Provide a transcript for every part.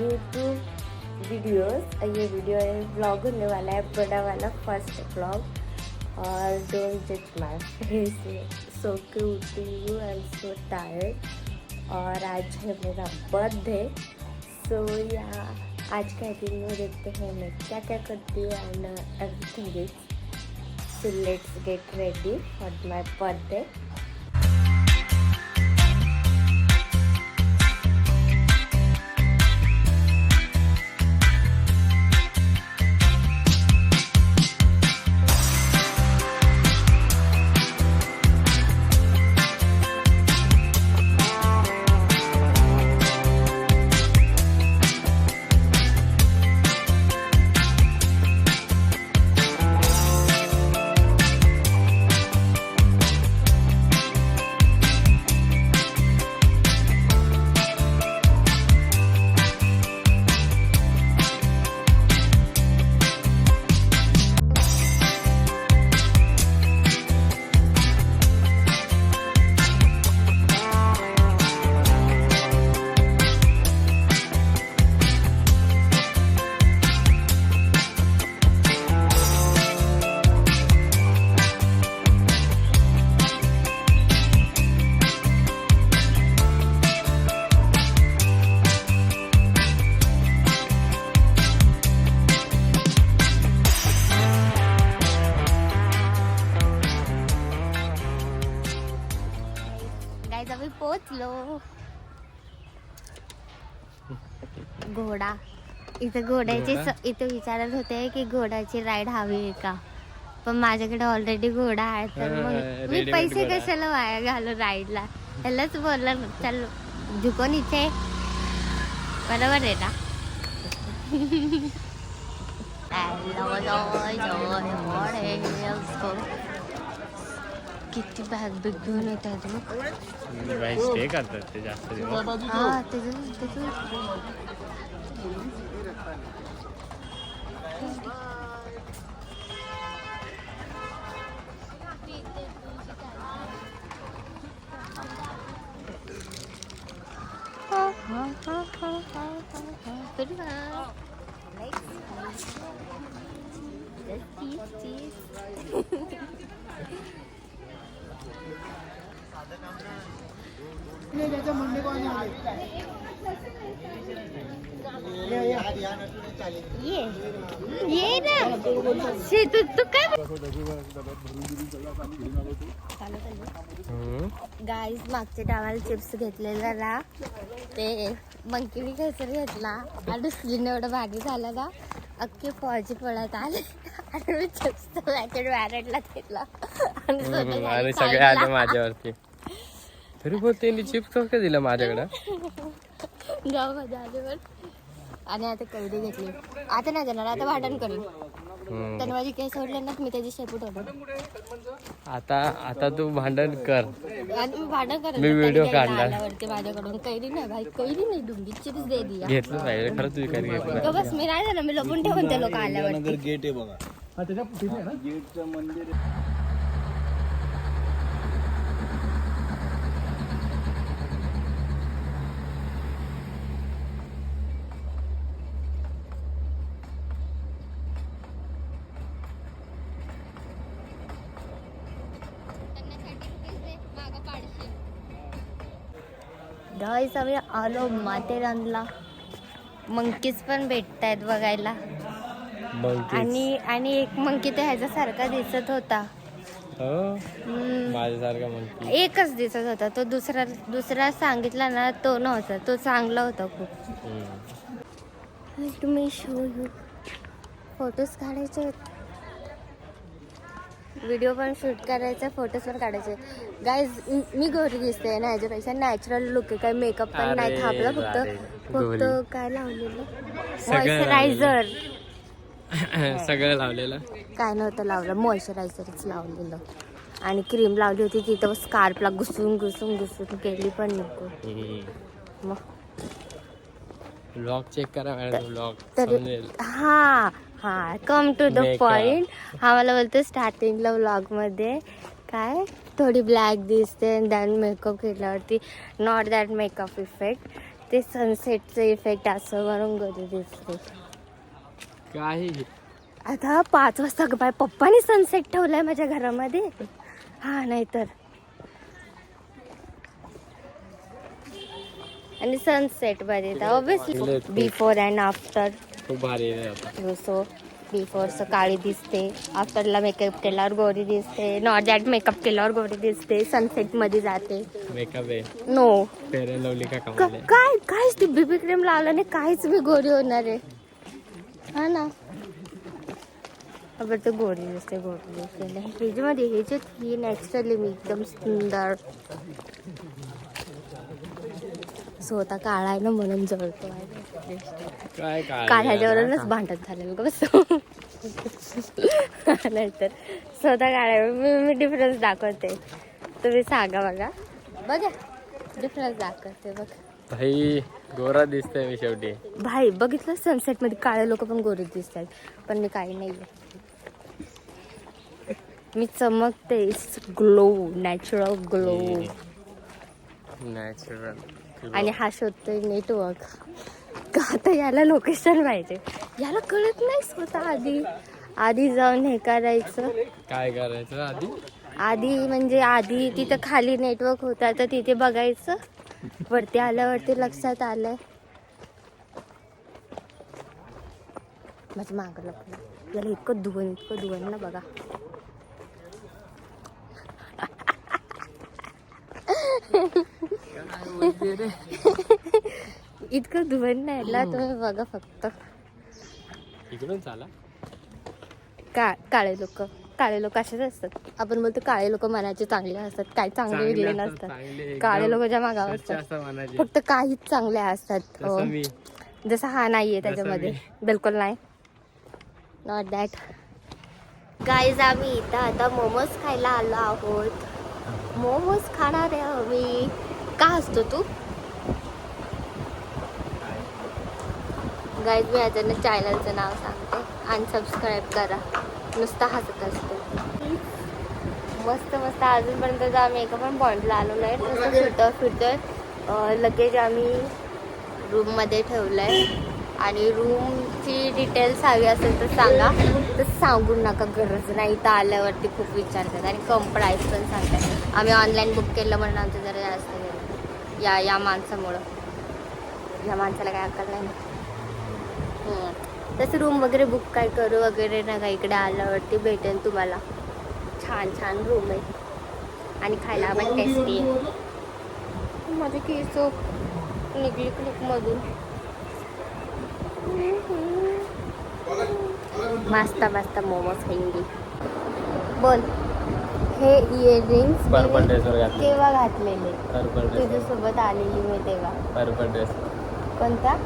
YouTube videos. ये video vlog होने वाला है, बड़ा वाला फर्स्ट व्लॉग। और डोंट जज माय फेस, सो के उठी हूँ, आई एम सो टायर्ड। और आज है मेरा बर्थडे, सो या आज का दिन में देखते हैं मैं क्या क्या करती हूँ end everything is. So let's get ready for my birthday. अभी पोचलो घोडा इथं घोड्याची इथे विचारत होते की घोड्याची राईड हवी आहे का, पण माझ्याकडे ऑलरेडी घोडा आहे, तर मग मी पैसे कशाला वाया घालू राईडला. त्यालाच बोललं चल झुकून इथे, बरोबर आहे ना. किती बॅग बिग घेऊन येतात स्टे करतात ते जास्त दिवस. हा ये ना तू काय गाईज मागच्या टायमाला चिप्स घेतलेला ना, ते मंकीने खेचर घेतला आणि स्लीने एवढं भारी झालं ना, अख्खे फौजी पळत आले आणि मी चिप्सचं पॅकेट वॅरेटला घेतला आणि सगळे आले माझ्यावरती. तरी बोलते चिप्स कसं काय दिलं माझ्याकडं. गाव मध्ये आल्यावर. आणि आता कैरी घेतली, आता नाही देणार, आता भांडण करेन. त्याने माझी केस सोडले ना, मी त्याची शेपूट होतो. आता तू भांडण कर आणि मी भांडण करेन. मी व्हिडिओ काढला आल्यावरती माझ्याकडून कैरी नाही भाई, कैरी नाही डुंगी, चिप्स दे दिया. घेतलं पाहिजे खरं, तुझी कैरी घेतलं. बस मी नाही देणार, मी लपून ठेवून ते लोक आल्यावर. गेट आहे बघा, गेटचं मंदिर. गाईस आम्ही आलो माथेरानला. मंकीज पण भेटतायत बघायला. आणि एक मंकी तर ह्याच्यासारखा दिसत होता, माझ्यासारखा मंकी. एकच दिसत होता, तो दुसरा सांगितला ना, तो नव्हता, तो चांगला होता खूप. तुम्ही शो यू फोटोज काढायचे, व्हिडिओ पण शूट करायचा, फोटोज पण काढायचे. गाईज मी गोरी दिसते ना, ह्याच्यापेक्षा नॅचरल लुक आहे, काही मेकअप पण नाही थांबला, फक्त काय लावलेलं मॉइश्चरायझर. सगळं लावलेलं काय नव्हतं लावलं, मॉइश्चरायझरच लावलेलं. आणि क्रीम लावली होती तिथं, स्कार्फला घुसून केली पण नको. मग व्लॉग चेक करा मॅडम, व्लॉग तर हा कम टू द पॉइंट. हा मला बोलतो स्टार्टिंगला व्लॉगमध्ये काय थोडी ब्लॅक दिसते, दॅन मेकअप केल्यावरती नॉट दॅट मेकअप इफेक्ट. ते सनसेटचे इफेक्ट असं म्हणून गोरी दिसते. काही आता 5 वाजता बाय पप्पानी सनसेट ठेवलाय माझ्या घरामध्ये. हा नाहीतर आणि सनसेट मध्ये ऑब्विसली बिफोर अँड आफ्टर. खूप भारी आहे आता. सो बिफोरचं काळी दिसते, आफ्टरला मेकअप केल्यावर गोरी दिसते, नॉट दॅट मेकअप केल्यावर गोरी दिसते, सनसेट मध्ये जाते. मेकअप आहे नो फेअर अँड लवली का कमाल काय काहीच ती बीबी क्रीम लावल्याने काहीच मी गोरी होणार आहे. हा ना अगर ते गोरी दिसते ह्याच्यामध्ये ह्याच्यात ही नॅचरली मी एकदम सुंदर. स्वतः काळा आहे ना म्हणून जळतो. काय काळ्याच्यावरूनच भांडत झालेलं का बस. नाहीतर स्वतः काळ्या मी डिफरन्स दाखवते. तुम्ही सांगा बघा बघा डिफरन्स दाखवते बघ. भाई गोरा दिसतोय मी शेवटी. भाई बघितलं सनसेट मध्ये काळे लोक पण गोरे दिसतात पण मी काही नाही. मी चमकते. Glow natural glow. नॅचरल. आणि हा शोधतोय नेटवर्क का आता याला लोकेशन पाहिजे. याला कळत नाही स्वतः आधी जाऊन हे करायचं. काय करायचं आधी म्हणजे आधी तिथं खाली नेटवर्क होता तर तिथे बघायचं. वरती आल्यावरती लक्षात आलंय. माझं मागं लपलं. याला इतकं धुवून ना बघा. इतकं धुवून नाही तुम्ही बघा फक्त. इकडून चाला. काळे लोक असेच असतात. आपण बोलतो काळे लोक मनाचे चांगले असतात. काही चांगले वेगळे नसतात. काळे लोक ज्या मागावर असतात फक्त काहीच चांगले असतात. जसं हा नाहीये त्याच्यामध्ये बिलकुल नाही. Not that. गाईज आम्ही इथं आता मोमोज खायला आलो आहोत. मोमोज खाणार आहे आम्ही. का हसतो तू गाईज? मी याच्यानं चॅनलचं नाव सांगते. अनसबस्क्राईब करा. नुसता हसत असतो. मस्त अजूनपर्यंत आम्ही एका पण पॉईंटला आलो नाही. नुसतं फिरतोय. लगेच आम्ही रूममध्ये ठेवलं आहे. आणि रूमची डिटेल्स हवी असेल तर सांगा. तर सांगू नका गरज नाही. तर आल्यावरती खूप विचारतात आणि कम प्राईस पण सांगतात. आम्ही ऑनलाईन बुक केलं म्हणून आमचं जरा जास्त गेलं या माणसामुळं. या माणसाला काय अक्कल नाही. तसं रूम वगैरे बुक काय करू वगैरे नका. इकडे आल्यावरती भेटेल तुम्हाला. छान रूम आहे आणि खायला पण टेस्टी आहे. माझे केस निघली क्लिपमधून. मस्त मोमोज खाईंगी. बोल. हे इयरिंग्स केव्हा घातलेले? तुझ्यासोबत आलेली मी तेव्हा. Purple dress. कोणता?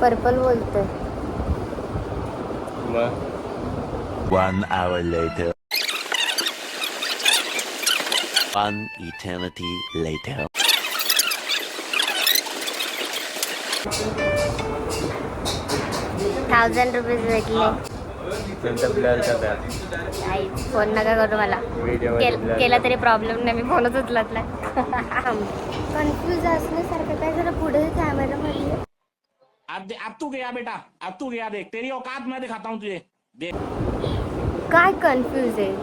पर्पल बोलतोय. 1 hour later. 1 eternity later. ₹1000 भेटले. फोन नका करू मला. केला तरी प्रॉब्लेम नाही. मी फोनच उचलत नाही. कन्फ्यूज असण्यासारखं काय जरा पुढे कॅमेरामध्ये. अब तू गया बेटा. अब तू गया. देख तेरी औकात मैं दिखाता हूँ तुझे. देख काय कन्फ्यूज आहे.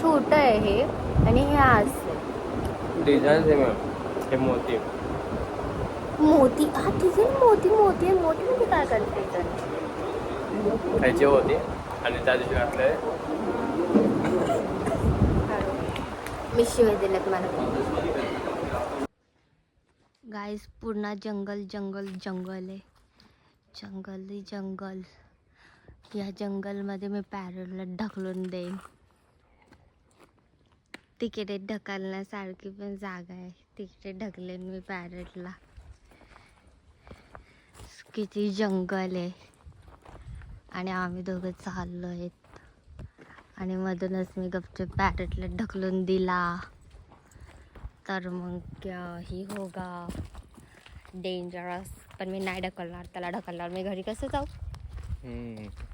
छोट आहे हे आणि हे असं डिझाईन आहे मॅम. हे मोती हा ठीक आहे. मोती म्हणजे काय कन्फ्युजन. ह्याचे होते आणि त्या दिवशी घातले. मी शिवाय दिल्यात मला. गाईज पूर्ण जंगल आहे. जंगल. या जंगलमध्ये मी पॅरोलला ढकलून देईन. तिकडे ढकलण्यासारखी पण जागा आहे. तिकडे ढकलेन मी पॅरेटला. किती जंगल आहे आणि आम्ही दोघं चाललो आहेत आणि मधूनच मी गपचूप पॅरेटला ढकलून दिला तर मग क्या ही होगा. डेंजरस. पण मी नाही ढकलणार त्याला. ढकलणार मी घरी कसं जाऊ.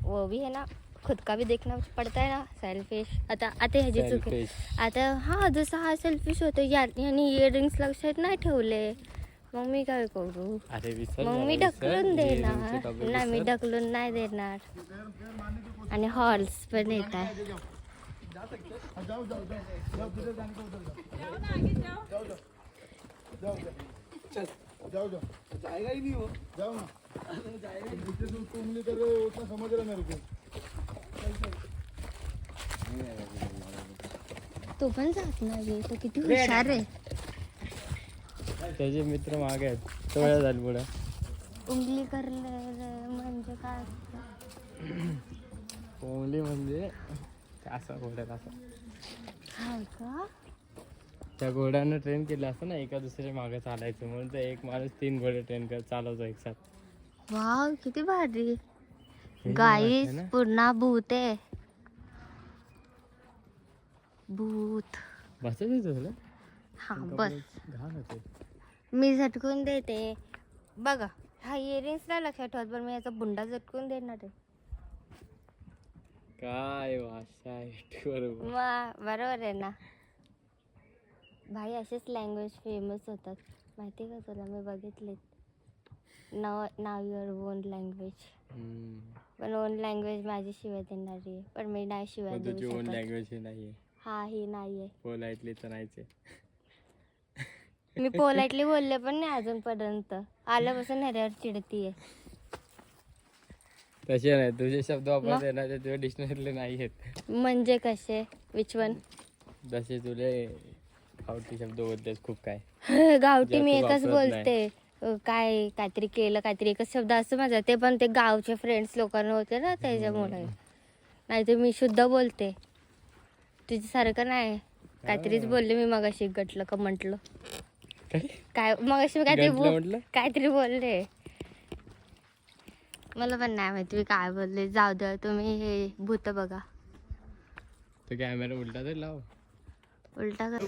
वो भी है ना. खुद का भी देखना पड़ता है ना. सेल्फिश. आता ह्याची चूक आहे. Selfish. आता हा जसा हा सेल्फिश होतो याने इयरिंग्स लक्षात नाही ठेवले, मग मी काय करू. अरे विसर मग जरा, मी विसर. ढकलून हे देणार. तुमचे topic नाही मी विसर. ढकलून नाही देणार. आणि हॉर्स पण येत आहे. तो पण जात नाही, तो किती हुशार आहे. त्याचे मित्र मागे आहेत, तो वेळा झाली पुढे. उंगली करले म्हणजे काय असतं? कोंबली म्हणजे असं घोड्यात असं. हा का? त्या घोड्यानं ट्रेन केलं असतं ना, एका दुसऱ्या मागे चालायचं, म्हणून तर एक माणूस 3 घोडे ट्रेन चालवतो एक साथ. वाव किती भारी. हे गाईस वाटतं ना? पुन्हा भूत आहे. भूत. बसत तुला हा बस. घाण होते. मी झटकून देते बघा. हा इयरिंग्स नाही लक्षात ठेवत, पण मी याचा बुंडा झटकून देणार आहे. काय भाषा आहे बरोबर. बरोबर आहे ना भाई. असेच लँग्वेज फेमस होतात माहिती का तुला. मी बघितले. नाव युअर ओन लँग्वेज. पण ओन लँग्वेज माझी शिवाय देणारी आहे, पण मी नाही शिवाय पण तुझी देऊ ओन शकत. लँग्वेज ही नाहीये. हा ही नाहीये. पोलाइटली तर नाहीच आहे. मी पोलाइटली बोलले पण नाही अजूनपर्यंत. आल्यापासून ह्याच्यावर चिडतीये. तसे नाही तुझे शब्द वापरते ना, ते तुझ्या डिक्शनरीले नाही आहेत. म्हणजे कसे? Which one? जसे तुले गावठी शब्द बोलतेस खूप काय. गावठी मी जास्त एकच वापरत बोलते. काहीतरी केलं, काहीतरी एकच शब्द असं माझं. ते पण ते गावचे फ्रेंड्स लोकांना होते ना त्याच्यामुळे. नाही तर मी शुद्ध बोलते. तुझ्यासारखं नाही. काहीतरीच बोलले मी मगाशी. गटलं का म्हटलं काय मगाशी मी म्हटलं? काहीतरी बोलले. मला पण नाही माहिती मी काय बोलले. जाऊ द्या. तुम्ही हे भूत बघा. तो कॅमेरा उलटा तरी लाव. उलटा कर.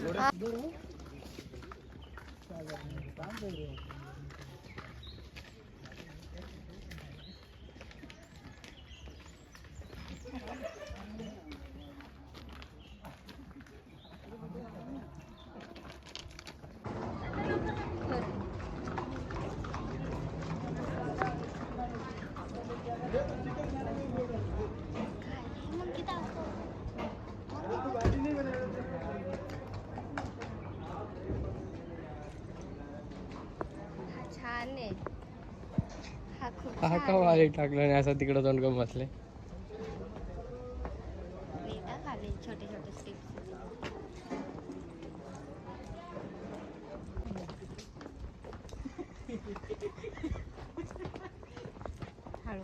छान आहे. हा खूप हा का वारे टाकलं आणि असं तिकडं तोंड करून बसले. खाली छोटे छोटे स्टिप्स. हळू.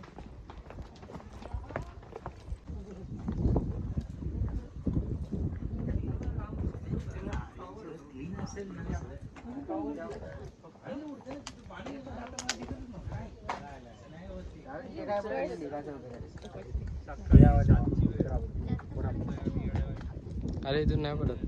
अरे इथून नाही पडत.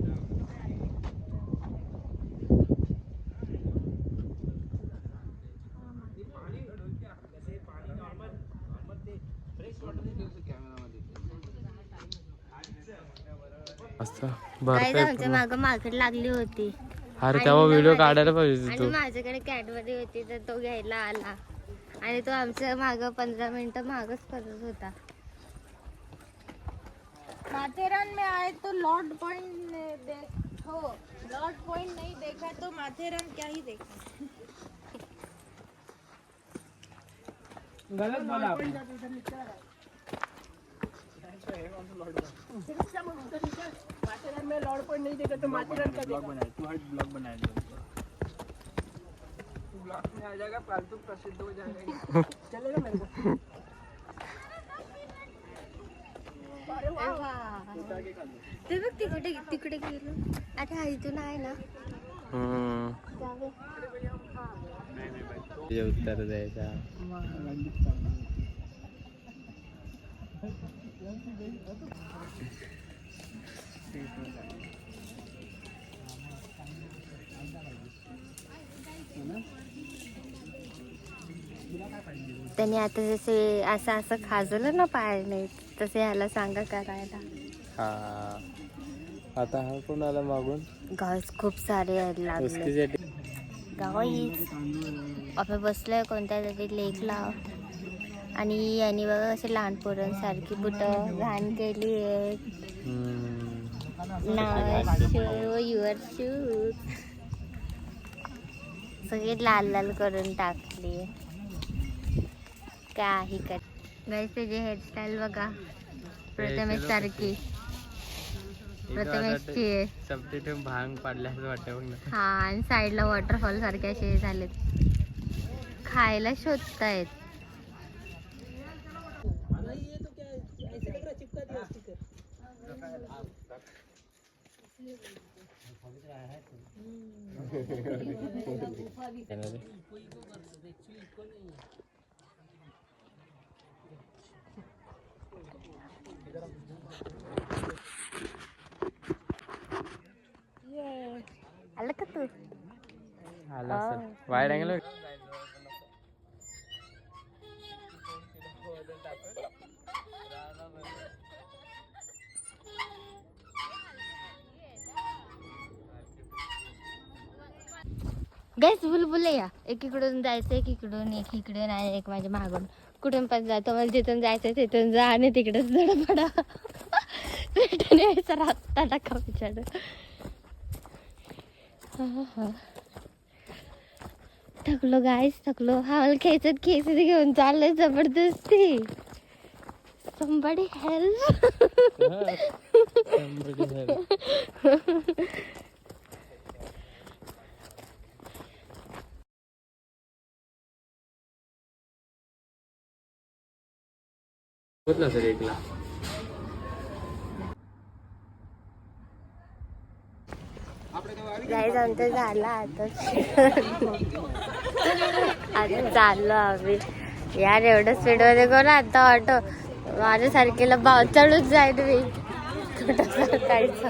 गाईज आमच्या मागं मार्केट लागली होती. अरे तेव्हा व्हिडिओ काढायला पाहिजे आणि तू. माझ्याकडे कॅडबरी होती तर तो घ्यायला आला आणि तो आमच्या मागं 15 मिनिटं मागच करत होता. माथेरान में आए तो लॉर्ड पॉइंट देखो. लॉर्ड पॉइंट नहीं देखा तो माथेरान क्या ही देखा. गलत बोला आपने. माथेरान में लॉर्ड पॉइंट नहीं देखा तो माथेरान का ब्लॉग बनाया तू. हट ब्लॉग बनाया ब्लॉग में आ जाएगा. फालतू प्रसिद्ध हो जाएगा. चलेगा मेरे को. ते बघ तिकडे तिकडे गेलो. आता हा इथून आहे ना. उत्तर द्यायचा. त्याने आता जसे असं असं खाजवलं ना पायाने तसे ह्याला सांगा करायला. हा आता हा कोण आला मागून? गाईस खूप सारे यायला लागले. उसकीसाठी गाईस आपण बसलोय कोणत्या तरी लेकला आणि यांनी बघा असे लहान पोरांसारखी बुटं घाण केली आहे. नाव शो युअर शूज सगळे लाल लाल करून टाकली. काही कर गाईस त्याची हेअरस्टाईल बघा प्रथमेश सारखी. प्रथमेशची आहे. चपटी ठेवून भांग पाडल्यास वाटतं बघ ना. हा आणि साईडला वॉटरफॉल सारखे असे झालेत. खायला शोधतायत. आलं का तू? आला असेल. वाईड अँगल गॅस बुलबुल या एकीकडून जायचं एकीकडून एक इकडे नाही एक माझ्या मागून कुठून पण जातो. मला जिथून जायचं तिथून जा आणि तिकडेच धडपडा भेटून यायचा रस्ता टाका विचार. थकलो गाईस थकलो. हा मला खेचत घेऊन चाललंय जबरदस्ती. somebody help. होतला सर एकला. गाईस आमचं झालं आता आता चाललो आम्ही. यार एवढं स्पीडमध्ये कोण आता ऑटो माझ्यासारखीला भाव चढून जाईल मी कुठं सरकायचं.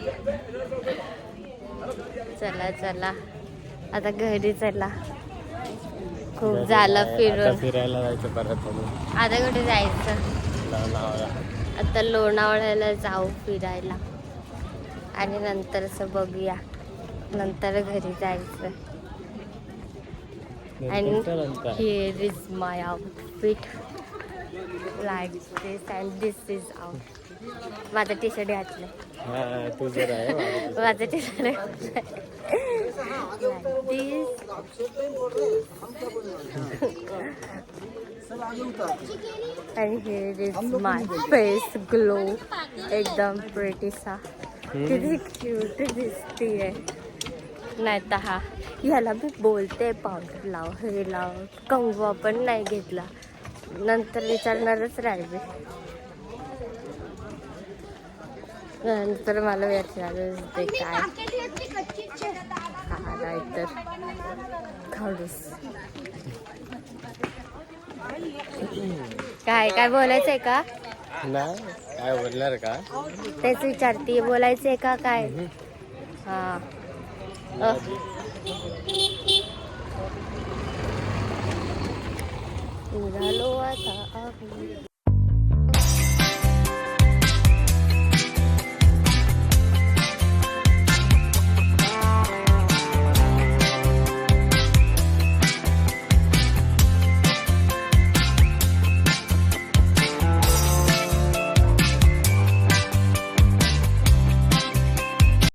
चला चला आता घरी चला. खूप झालं फिरून. फिरायला जायचं परत. आता कुठे जायचं? आता लोणावळ्याला जाऊ फिरायला आणि नंतरच बघूया. नंतर घरी जायचं. आणि here is my outfit like this and this is out. माझं टी शर्ट घातलं. तुझं आहे माझं टी शर्ट आणि here is my face glow एकदम प्रिटी सा. किती क्यूट दिसतीये. नाही तर हा ह्याला मी बोलते पावडर लाव हे लाव कंगवा पण नाही घेतला. नंतर विचारणारच राहिले. नंतर मला विचारच ते काय हा नाहीतर खडूस. काय काय बोलायचंय का? नाही काय बोलणार का? तेच विचारते बोलायचंय का काय? हा निघालो आता आम्ही.